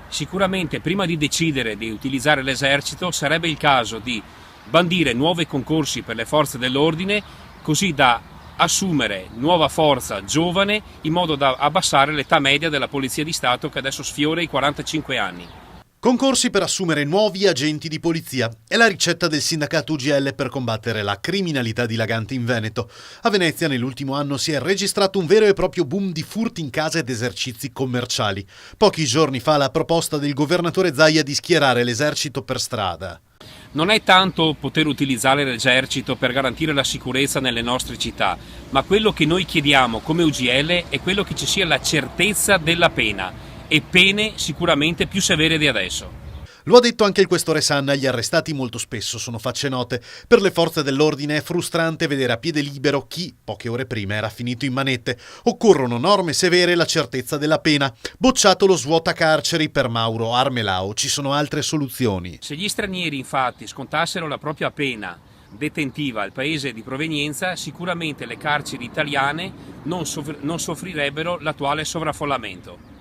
Sicuramente prima di decidere di utilizzare l'esercito sarebbe il caso di bandire nuovi concorsi per le forze dell'ordine, così da assumere nuova forza giovane in modo da abbassare l'età media della Polizia di Stato, che adesso sfiora i 45 anni. Concorsi per assumere nuovi agenti di polizia è la ricetta del sindacato UGL per combattere la criminalità dilagante in Veneto. A Venezia nell'ultimo anno si è registrato un vero e proprio boom di furti in casa ed esercizi commerciali. Pochi giorni fa la proposta del governatore Zaia di schierare l'esercito per strada. Non è tanto poter utilizzare l'esercito per garantire la sicurezza nelle nostre città, ma quello che noi chiediamo come UGL è quello che ci sia la certezza della pena, e pene sicuramente più severe di adesso. Lo ha detto anche il questore Sanna, gli arrestati molto spesso sono facce note. Per le forze dell'ordine è frustrante vedere a piede libero chi, poche ore prima, era finito in manette. Occorrono norme severe e la certezza della pena. Bocciato lo svuota carceri per Mauro Armelao, ci sono altre soluzioni. Se gli stranieri infatti scontassero la propria pena detentiva al paese di provenienza, sicuramente le carceri italiane non soffrirebbero l'attuale sovraffollamento.